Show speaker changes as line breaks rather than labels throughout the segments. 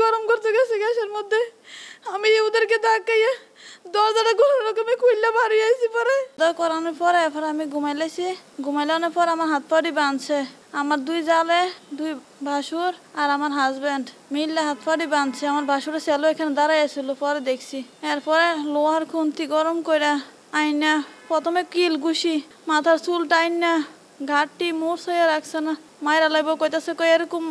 গরম করতে গেছে গ্যাসের মধ্যে। আমি ওদেরকে ধাক্কাইয়া দরজাটা কোনো রকমে খুললে বাড়ি আইছি। পরে করানোর পরে এরপর আমি ঘুমাইলেছি। ঘুমাইলানোর পর আমার হাত পাড়ি বাঁধছে। আমার দুই জালে দুই ভাসুর আর আমার হাজব্যান্ড মিললে হাত পাড়ি বাঁধছে। আমার ভাসুরের ছেলে এখানে দাঁড়াই ছিল। পরে দেখছি এরপরে লোহার খুন্তি গরম করে আইনা প্রথমে কিল ঘুষি মাথার চুলটা আইনা ঘাটটি মোড় হয়ে রাখছে না। মায়েরা লাগবো কইতাছে কই এরকম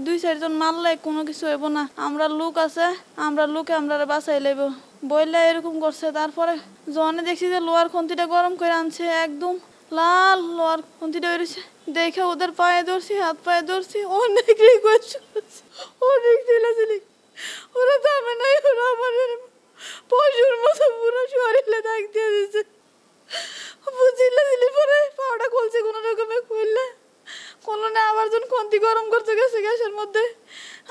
দুই চারজন মারলে কোনো কিছু হইব না, আমরা লোক আছে, আমরা লোকে আমরা বাঁচাই লাইব বইলে এরকম করছে। তারপরে জনে দেখছি যে লোহার খুন্তিটা গরম করে আনছে, একদম লাল লোহার খুন্তিটা বেরিয়েছে। দেখে ওদের পায়ে ধরছি, হাত পায়ে ধরছি, অনেক রিকোয়েস্ট করছি, অনেক চিলাচিলি। ওরা থামে নাই, ওরা আমার পশুর মতো পুরো শরীরে দাগ দিয়ে দিচ্ছে। চিল্লাচিলি পরে পাউডা খুলছে কোনো রকমে, খুললে কোনো না আবার যখন খুন্তি গরম করতে গেছে গ্যাসের মধ্যে।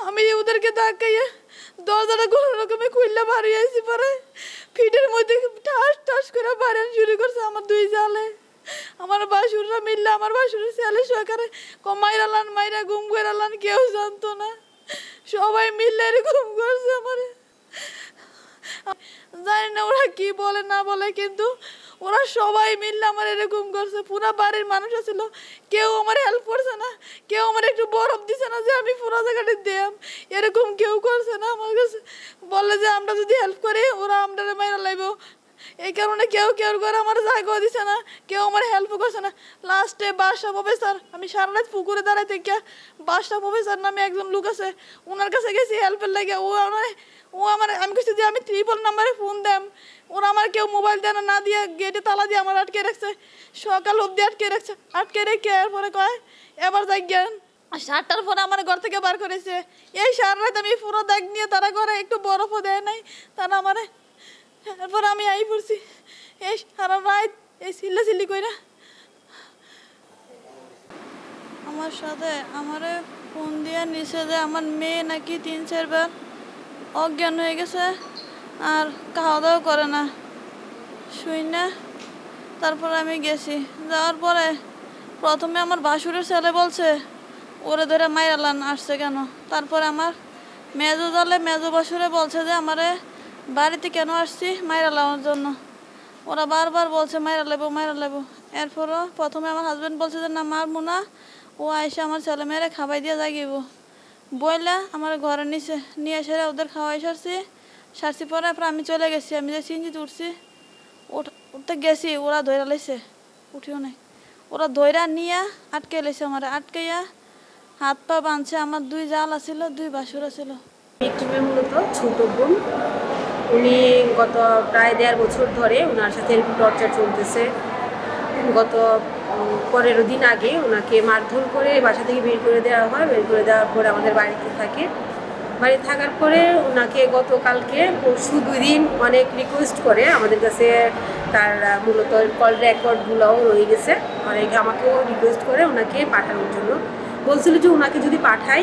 আমি ওদেরকে ধাক্কাইয়া দরজাটা কোনো রকমে খুললে বাড়ি আইছি। পরে ফিটের মধ্যে ঠাস ঠাস করে বাড়ি শুরু করছে আমার দুই জালে। আমার বাসুররা মিললে আমার বাসুরের ছেলে সহকারে মাইরালান মাইরা গুম করালান, কেউ জানতো না, সবাই মিললে এরকম করছে আমার। জানি না ওরা কি বলে না বলে, কিন্তু ওরা সবাই মিললে আমার এরকম করছে। পুরা বাড়ির মানুষ ছিল, কেউ আমার হেল্প করছে না, কেউ আমার একটু বরফ দিছে না যে আমি পুরো জায়গাটা দিয়াম, এরকম কেউ করছে না। আমার কাছে বলে যে আমরা যদি হেল্প করি ওরা আমরা মাইরা লাইব, এই কারণে কেউ কেউ করে আমার জায়গাও দিছে না, কেউ আমার হেল্প করছে না। লাস্টে বাদশা প্রফেসর, আমি সারা রাত পুকুরে দাঁড়াই থেকে বাদশা প্রফেসর নামে একজন লোক আছে, ওনার কাছে গেছি হেল্পের লাগে। আমি কিছু দিয়ে আমি 3 নাম্বারে ফোন দেম, ওরা আমার কেউ মোবাইল দেয় না, দিয়ে গেটে তালা দিয়ে আমার আটকে রাখছে, সকাল অব্দি আটকে রাখছে। আটকে রেখে এরপরে কয় এবার যাই জ্ঞান 7টার পরে আমার ঘর থেকে বার করেছে। এই সারা রাত আমি পুরো দাগ নিয়ে তারা করে একটু বরফও দেয় নাই তারা আমারে। এরপর আমি আই পড়ছি এই সারা রাত এই চিল্লাচিল্লি কইরা। আমার সাথে আমারে ফোন দিয়ে নিচে যে আমার মেয়ে নাকি 3-4 বার অজ্ঞান হয়ে গেছে আর খাওয়া দাওয়া করে না, শুই না। তারপরে আমি গেছি, যাওয়ার পরে প্রথমে আমার ভাসুরের ছেলে বলছে ওরে ধরে মাইরালান আসছে কেন। তারপরে আমার মেজো জালে মেজো ভাসুরে বলছে যে আমারে বাড়িতে কেন আসছি মাইরা লাওয়ার জন্য। ওরা বারবার বলছে মাইরা লেবো। এরপরও প্রথমে আমার হাজব্যান্ড বলছে যে না মারবো না, ও আইসে আমার ছেলে মেয়েরা খাওয়াই দিয়ে জাগিব বইলা আমার ঘরে নিয়ে এসে ওদের খাওয়াই সারছি পরে আমি চলে গেছি। আমি যে চিনজিতে উঠছি উঠতে গেছি, ওরা ধৈরা লাইছে, উঠিও নাই, ওরা ধৈরা নিয়ে আটকে লাইছে, আমার আটকাইয়া হাত পা বাঁধছে। আমার 2 জাল আছিল, 2 বাসুর আছিল।
ভিক্টিমের মূলত ছোট বোন, উনি গত প্রায় 1.5 বছর ধরে ওনার সাথে এরকম টর্চার চলতেছে। গত 15 দিন আগে ওনাকে মারধর করে বাসা থেকে বের করে দেওয়া হয়। বের করে দেওয়ার পরে আমাদের বাড়িতে থাকে। বাড়িতে থাকার পরে ওনাকে গতকালকে পরশু 2 দিন অনেক রিকোয়েস্ট করে আমাদের কাছে, তার মূলত কল রেকর্ডগুলোও রয়ে গেছে। অনেক আমাকেও রিকোয়েস্ট করে ওনাকে পাঠানোর জন্য, বলছিল যে ওনাকে যদি পাঠাই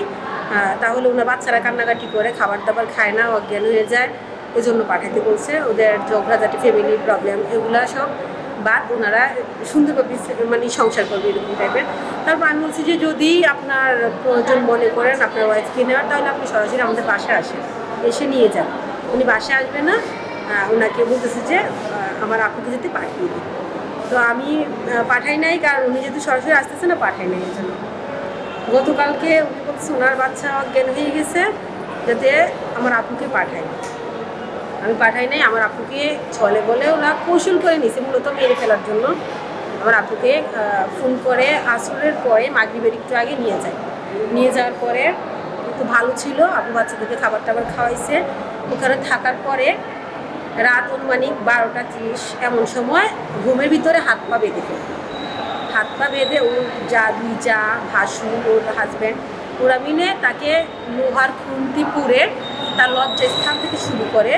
তাহলে ওনার বাচ্চারা কান্নাকাটি করে, খাবার দাবার খায় না, অজ্ঞান হয়ে যায়, ওই জন্য পাঠাতে বলছে। ওদের ঝগড়াঝাটি, ফ্যামিলির প্রবলেম, এগুলা সব বাদ ওনারা সুন্দরভাবে মানে সংসার করবে এরকম টাইপের। তারপর আমি বলছি যে যদি আপনার প্রয়োজন মনে করেন আপনার ওয়াইফকে নেওয়ার, তাহলে আপনি সরাসরি আমাদের বাসায় আসেন, এসে নিয়ে যান। উনি বাসায় আসবে না, ওনাকে বলতেছে যে আমার আপুকে যেতে পাঠিয়ে দিই। তো আমি পাঠাই নাই, কারণ উনি যেহেতু সরাসরি আসতেছে না, পাঠাই নাই। এই জন্য গতকালকে উনি বলছে ওনার বাচ্চা অজ্ঞান হয়ে গেছে, যাতে আমার আপুকে পাঠাই। আমি পাঠাই নাই, আমার আপুকে ছলে বলে ওরা কৌশল করে নিয়েছে মূলত মেরে ফেলার জন্য। আমার আপুকে ফোন করে আসরের পরে মাগরিবের একটু আগে নিয়ে যাওয়ার পরে একটু ভালো ছিল, আপু বাচ্চাদেরকে খাবার টাবার খাওয়াইছে। ওখানে থাকার পরে রাত অনুমানিক 12টা 30 এমন সময় ঘুমের ভিতরে হাত পা বেঁধে ওর দুই যা ভাসুর, ওর হাজব্যান্ড, ওরা মিলে তাকে লোহার খুন্তি পুড়ে তার লজ্জাস্থান থেকে শুরু করে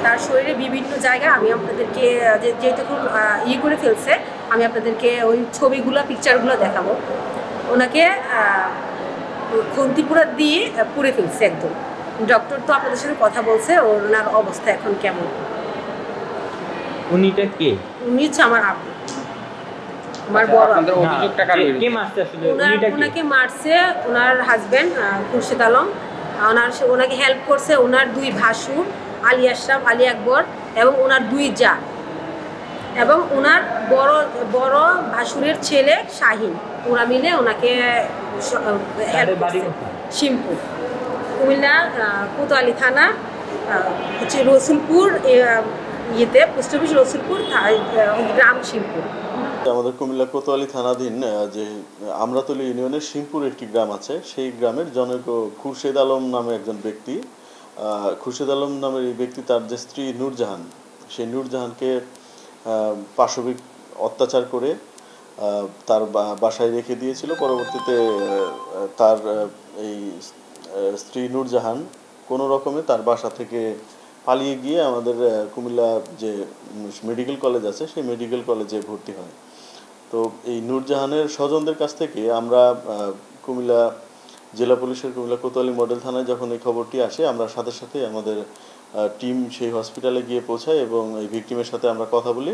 তার শরীরে বিভিন্ন জায়গায়, আমি আপনাদেরকে যেটুকু করে ফেলছে আমি আপনাদেরকে ওই ছবিগুলো পিকচারগুলো দেখাবো। ওনাকে খুন্তি পুরা দিয়ে পুড়ে ফেলছে একদম। ডক্টর তো আপনাদের সাথে কথা বলছে, ওনার অবস্থা এখন কেমন।
উনিটা কে?
উনি হচ্ছে আমার আপু, আমার বড়।
কে মারছে আসলে?
ওনাকে মারছে ওনার হাজব্যান্ড খুরশেদ আলম, ওনাকে হেল্প করছে ওনার 2 ভাসুর, আলী আশরাফ, আলী আকবর এবং ওনার 2 জা এবং ওনার বড় বড় ভাসুরের ছেলে শাহিন। ওরা মিলে ওনাকে হেল্প করছে। শিমপুর, কুমিল্লা কোতোয়ালি থানা, হচ্ছে রসুলপুর, ইয়েতে পোস্ট অফিস রসুলপুর, গ্রাম শিমপুর।
আমাদের কুমিল্লা কোতোয়ালি থানাধীন যে আমরাতলী ইউনিয়নের শিমপুর একটি গ্রাম আছে, সেই গ্রামের জনৈক খুরশেদ আলম নামে একজন ব্যক্তি, খুরশেদ আলম নামের এই ব্যক্তি তার যে স্ত্রী নূরজাহান, সেই নূরজাহানকে পাশবিক অত্যাচার করে তার বাসায় রেখে দিয়েছিল। পরবর্তীতে তার এই স্ত্রী নূরজাহান কোনো রকমে তার বাসা থেকে পালিয়ে গিয়ে আমাদের কুমিল্লা যে মেডিকেল কলেজ আছে সেই মেডিকেল কলেজে ভর্তি হয়। তো এই নূরজাহানের স্বজনদের কাছ থেকে আমরা কুমিল্লা জেলা পুলিশের কুমিল্লা কোতোয়ালি মডেল থানায় যখন এই খবরটি আসে, আমরা সাথে সাথে আমাদের টিম সেই হসপিটালে গিয়ে পৌঁছায় এবং এই ভিকটিমের সাথে আমরা কথা বলি।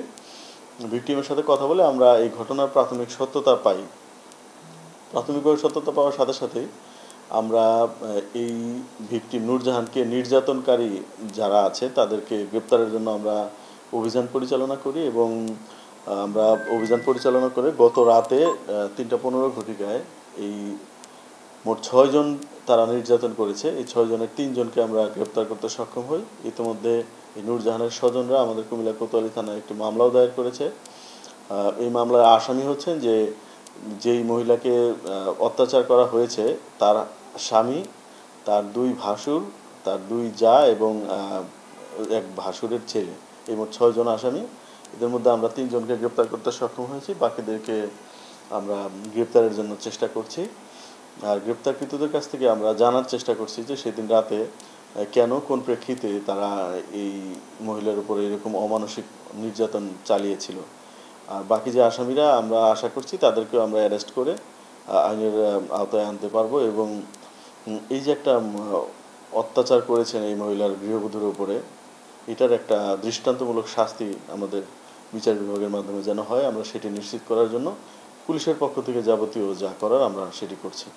ভিকটিমের সাথে কথা বলে আমরা এই ঘটনার প্রাথমিক সত্যতা পাই। প্রাথমিকভাবে সত্যতা পাওয়ার সাথে সাথেই আমরা এই ভিকটিম নূরজাহানকে নির্যাতনকারী যারা আছে তাদেরকে গ্রেপ্তারের জন্য আমরা অভিযান পরিচালনা করি এবং আমরা অভিযান পরিচালনা করে গত রাতে 3:15 ঘটিকায় এই মোট 6 জন তারা নির্যাতন করেছে। এই 6 জনের 3 জনকে আমরা গ্রেপ্তার করতে সক্ষম হই। ইতিমধ্যে এই নূরজাহানের স্বজনরা আমাদের কুমিল্লা কোতোয়ালি থানায় একটি মামলাও দায়ের করেছে। এই মামলার আসামি হচ্ছেন যেই মহিলাকে অত্যাচার করা হয়েছে তার স্বামী, তার 2 ভাসুর, তার 2 জা এবং এক ভাসুরের ছেলে, এই মোট 6 জন আসামি। এদের মধ্যে আমরা 3 জনকে গ্রেপ্তার করতে সক্ষম হয়েছি, বাকিদেরকে আমরা গ্রেপ্তারের জন্য চেষ্টা করছি। আর গ্রেপ্তারকৃতদের কাছ থেকে আমরা জানার চেষ্টা করছি যে সেদিন রাতে কেন, কোন প্রেক্ষিতে তারা এই মহিলার উপরে এরকম অমানসিক নির্যাতন চালিয়েছিল। আর বাকি যে আসামিরা আমরা আশা করছি তাদেরকেও আমরা অ্যারেস্ট করে আইনের আওতায় আনতে পারবো এবং এই যে একটা অত্যাচার করেছেন এই মহিলার গৃহবধূর উপরে, এটার একটা দৃষ্টান্তমূলক শাস্তি আমাদের বিচার বিভাগের মাধ্যমে যেন হয়, আমরা সেটি নিশ্চিত করার জন্য পুলিশের পক্ষ থেকে যাবতীয় যা করার আমরা সেটি করছি।